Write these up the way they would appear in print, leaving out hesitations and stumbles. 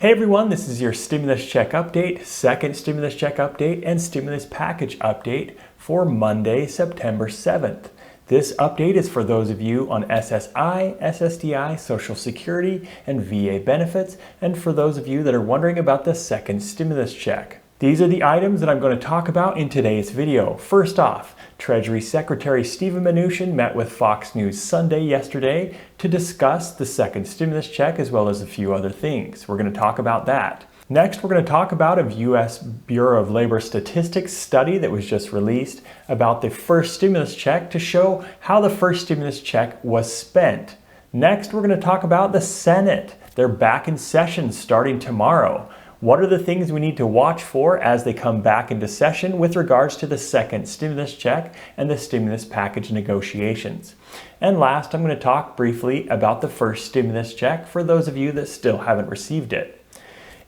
Hey everyone, this is your stimulus check update, second stimulus check update, and stimulus package update for Monday, September 7th. This update is for those of you on SSI, SSDI, Social Security, and VA benefits, and for those of you that are wondering about the second stimulus check. These are the items that I'm going to talk about in today's video. First off, Treasury Secretary Steven Mnuchin met with Fox News Sunday yesterday to discuss the second stimulus check as well as a few other things. We're going to talk about that. Next, we're going to talk about a U.S. Bureau of Labor Statistics study that was just released about the first stimulus check to show how the first stimulus check was spent. Next, we're going to talk about the Senate. They're back in session starting tomorrow. What are the things we need to watch for as they come back into session with regards to the second stimulus check and the stimulus package negotiations? And last, I'm going to talk briefly about the first stimulus check for those of you that still haven't received it.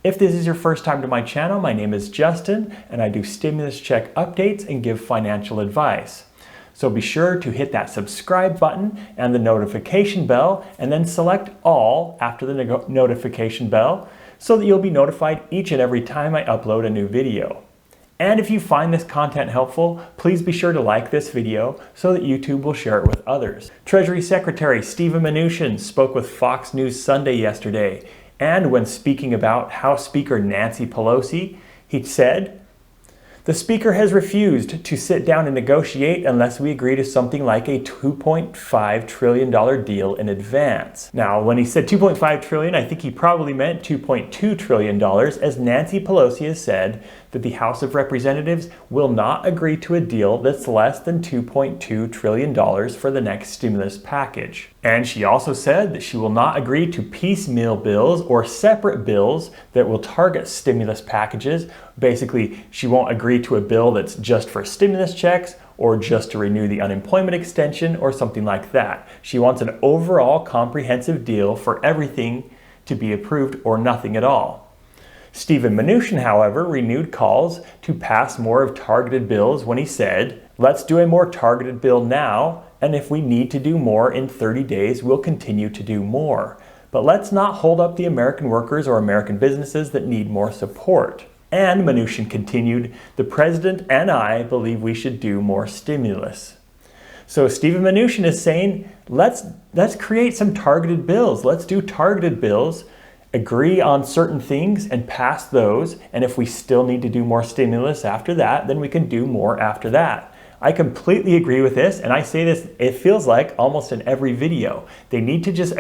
If this is your first time to my channel, my name is Justin and I do stimulus check updates and give financial advice. So be sure to hit that subscribe button and the notification bell and then select all after the notification bell, so that you'll be notified each and every time I upload a new video. And if you find this content helpful, please be sure to like this video so that YouTube will share it with others. Treasury Secretary Steven Mnuchin spoke with Fox News Sunday yesterday, and when speaking about House Speaker Nancy Pelosi, he said, "The Speaker has refused to sit down and negotiate unless we agree to something like a $2.5 trillion deal in advance." Now, when he said $2.5 trillion, I think he probably meant $2.2 trillion, as Nancy Pelosi has said that the House of Representatives will not agree to a deal that's less than $2.2 trillion for the next stimulus package. And she also said that she will not agree to piecemeal bills or separate bills that will target stimulus packages. Basically, she won't agree to a bill that's just for stimulus checks or just to renew the unemployment extension or something like that. She wants an overall comprehensive deal for everything to be approved or nothing at all. Steven Mnuchin, however, renewed calls to pass more of targeted bills when he said, "Let's do a more targeted bill now, and if we need to do more in 30 days, we'll continue to do more. But let's not hold up the American workers or American businesses that need more support." And Mnuchin continued, "The President and I believe we should do more stimulus." So Steven Mnuchin is saying, let's create some targeted bills. Let's do targeted bills, agree on certain things and pass those. And if we still need to do more stimulus after that, then we can do more after that. I completely agree with this. And I say this, it feels like almost in every video. They need to just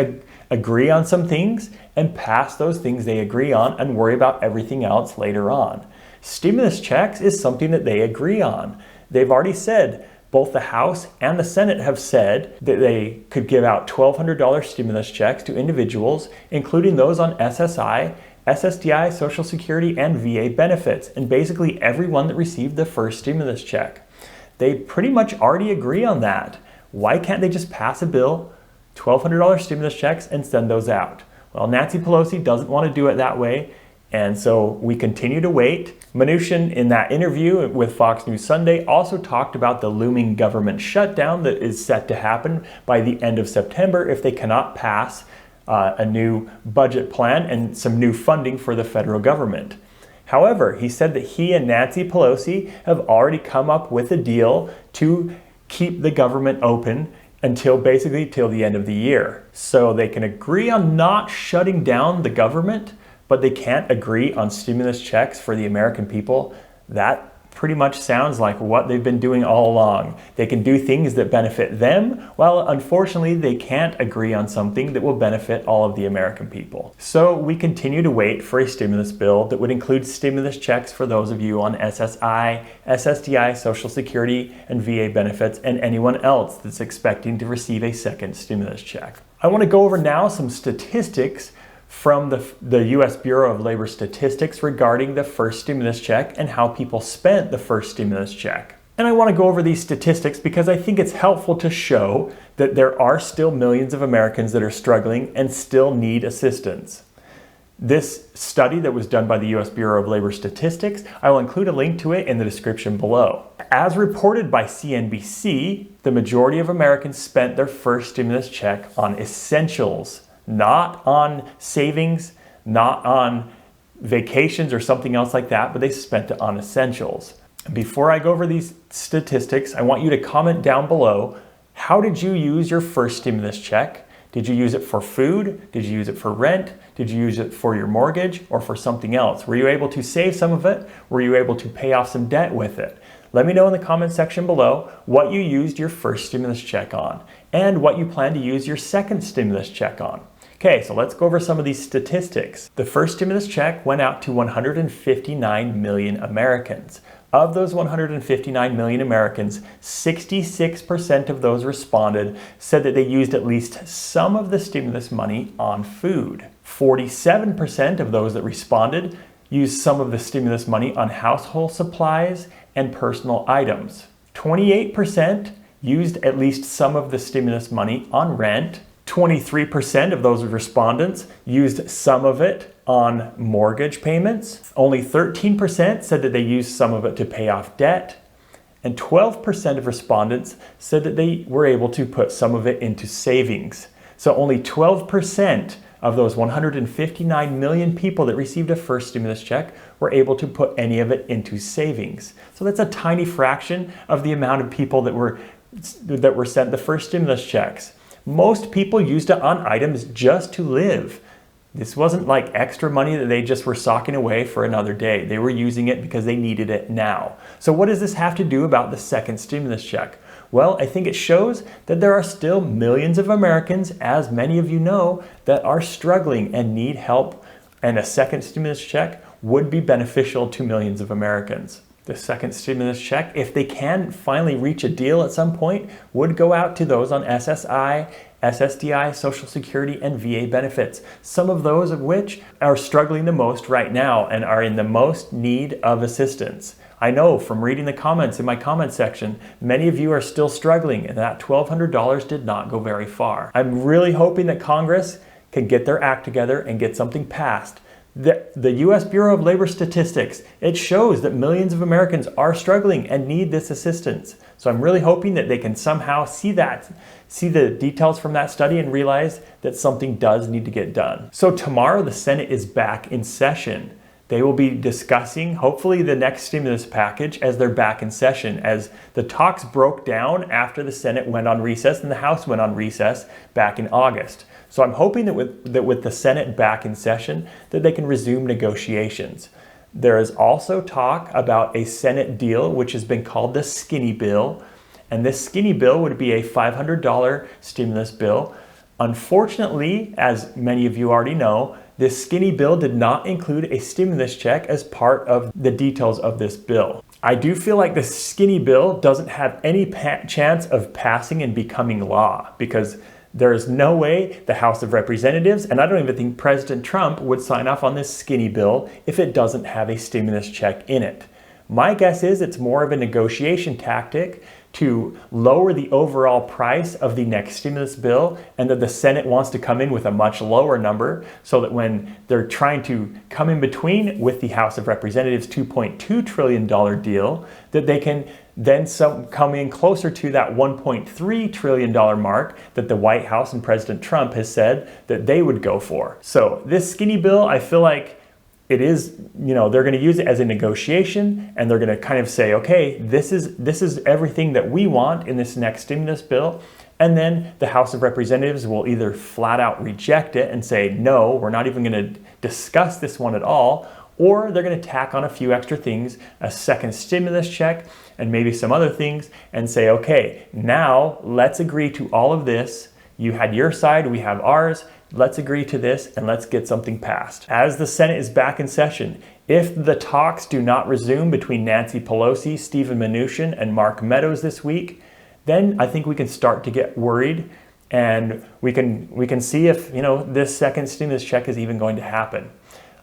agree on some things and pass those things they agree on and worry about everything else later on. Stimulus checks is something that they agree on. They've already said, both the House and the Senate have said that they could give out $1,200 stimulus checks to individuals, including those on SSI, SSDI, Social Security, and VA benefits, and basically everyone that received the first stimulus check. They pretty much already agree on that. Why can't they just pass a bill, $1,200 stimulus checks, and send those out? Well, Nancy Pelosi doesn't want to do it that way, and so we continue to wait. Mnuchin, in that interview with Fox News Sunday, also talked about the looming government shutdown that is set to happen by the end of September if they cannot pass a new budget plan and some new funding for the federal government. However, he said that he and Nancy Pelosi have already come up with a deal to keep the government open until basically till the end of the year. So they can agree on not shutting down the government, but they can't agree on stimulus checks for the American people. That pretty much sounds like what they've been doing all along. They can do things that benefit them, while unfortunately they can't agree on something that will benefit all of the American people. So we continue to wait for a stimulus bill that would include stimulus checks for those of you on SSI, SSDI, Social Security, and VA benefits, and anyone else that's expecting to receive a second stimulus check. I want to go over now some statistics from the U.S. Bureau of Labor Statistics regarding the first stimulus check and how people spent the first stimulus check. And I want to go over these statistics because I think it's helpful to show that there are still millions of Americans that are struggling and still need assistance. This study that was done by the U.S. Bureau of Labor Statistics, I will include a link to it in the description below. As reported by CNBC, the majority of Americans spent their first stimulus check on essentials, not on savings, not on vacations or something else like that, but they spent it on essentials. Before I go over these statistics, I want you to comment down below, how did you use your first stimulus check? Did you use it for food? Did you use it for rent? Did you use it for your mortgage or for something else? Were you able to save some of it? Were you able to pay off some debt with it? Let me know in the comment section below what you used your first stimulus check on and what you plan to use your second stimulus check on. Okay, so let's go over some of these statistics. The first stimulus check went out to 159 million Americans. Of those 159 million Americans, 66% of those responded said that they used at least some of the stimulus money on food. 47% of those that responded used some of the stimulus money on household supplies and personal items. 28% used at least some of the stimulus money on rent. 23% of those respondents used some of it on mortgage payments. Only 13% said that they used some of it to pay off debt. And 12% of respondents said that they were able to put some of it into savings. So only 12% of those 159 million people that received a first stimulus check were able to put any of it into savings. So that's a tiny fraction of the amount of people that were sent the first stimulus checks. Most people used it on items just to live. This wasn't like extra money that they just were socking away for another day. They were using it because they needed it now. So what does this have to do about the second stimulus check? Well, I think it shows that there are still millions of Americans, as many of you know, that are struggling and need help, and a second stimulus check would be beneficial to millions of Americans. The second stimulus check, if they can finally reach a deal at some point, would go out to those on SSI, SSDI, Social Security, and VA benefits, some of those of which are struggling the most right now and are in the most need of assistance. I know from reading the comments in my comment section, many of you are still struggling, and that $1,200 did not go very far. I'm really hoping that Congress can get their act together and get something passed. The U.S. Bureau of Labor Statistics, it shows that millions of Americans are struggling and need this assistance. So I'm really hoping that they can somehow see the details from that study and realize that something does need to get done. So tomorrow the Senate is back in session. They will be discussing, hopefully, the next stimulus package as they're back in session, as the talks broke down after the Senate went on recess and the House went on recess back in August. So I'm hoping that with the Senate back in session, that they can resume negotiations. There is also talk about a Senate deal, which has been called the skinny bill. And this skinny bill would be a $500 stimulus bill. Unfortunately, as many of you already know, this skinny bill did not include a stimulus check as part of the details of this bill. I do feel like the skinny bill doesn't have any chance of passing and becoming law, because there is no way the House of Representatives, and I don't even think President Trump, would sign off on this skinny bill if it doesn't have a stimulus check in it. My guess is it's more of a negotiation tactic to lower the overall price of the next stimulus bill, and that the Senate wants to come in with a much lower number so that when they're trying to come in between with the House of Representatives' $2.2 trillion deal, that they can then come in closer to that $1.3 trillion mark that the White House and President Trump has said that they would go for. So this skinny bill, I feel like it is, they're going to use it as a negotiation, and they're going to kind of say, okay, this is everything that we want in this next stimulus bill. And then the House of Representatives will either flat out reject it and say, no, we're not even going to discuss this one at all, or they're going to tack on a few extra things, a second stimulus check, and maybe some other things, and say, okay, now let's agree to all of this. You had your side, we have ours. Let's agree to this and let's get something passed. As the Senate is back in session, if the talks do not resume between Nancy Pelosi, Steven Mnuchin, and Mark Meadows this week, then I think we can start to get worried, and we can see if this second stimulus check is even going to happen.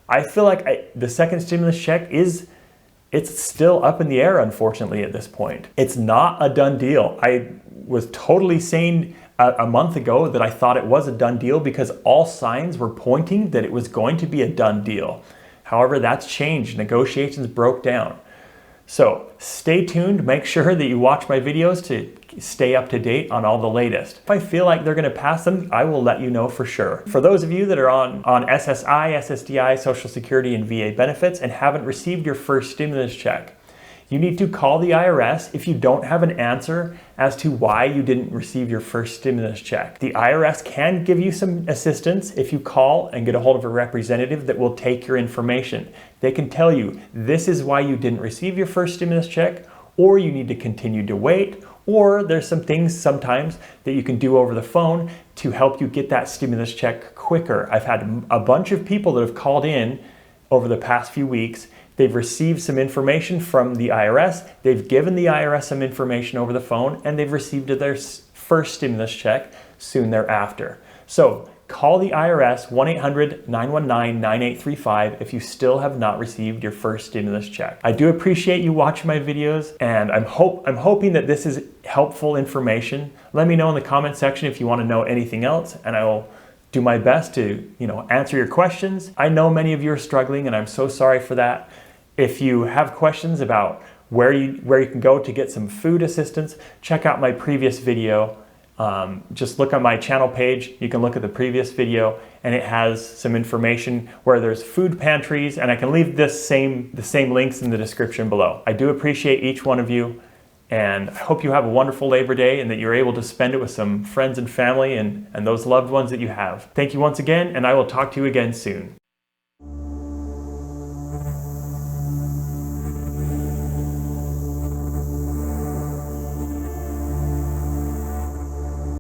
I feel like the second stimulus check it's still up in the air, unfortunately, at this point. It's not a done deal. I was totally saying a month ago that I thought it was a done deal because all signs were pointing that it was going to be a done deal. However, that's changed. Negotiations broke down. So stay tuned, make sure that you watch my videos to stay up to date on all the latest. If I feel like they're gonna pass them, I will let you know for sure. For those of you that are on SSI, SSDI, Social Security, and VA benefits and haven't received your first stimulus check, you need to call the IRS if you don't have an answer as to why you didn't receive your first stimulus check. The IRS can give you some assistance if you call and get a hold of a representative that will take your information. They can tell you this is why you didn't receive your first stimulus check, or you need to continue to wait, or there's some things sometimes that you can do over the phone to help you get that stimulus check quicker. I've had a bunch of people that have called in over the past few weeks. They've received some information from the IRS, they've given the IRS some information over the phone, and they've received their first stimulus check soon thereafter. So call the IRS 1-800-919-9835 if you still have not received your first stimulus check. I do appreciate you watching my videos, and I'm hoping that this is helpful information. Let me know in the comment section if you want to know anything else, and I will do my best to answer your questions. I know many of you are struggling, and I'm so sorry for that. If you have questions about where you can go to get some food assistance, check out my previous video. Just look on my channel page. You can look at the previous video, and it has some information where there's food pantries, and I can leave the same links in the description below. I do appreciate each one of you, and I hope you have a wonderful Labor Day and that you're able to spend it with some friends and family and those loved ones that you have. Thank you once again, and I will talk to you again soon.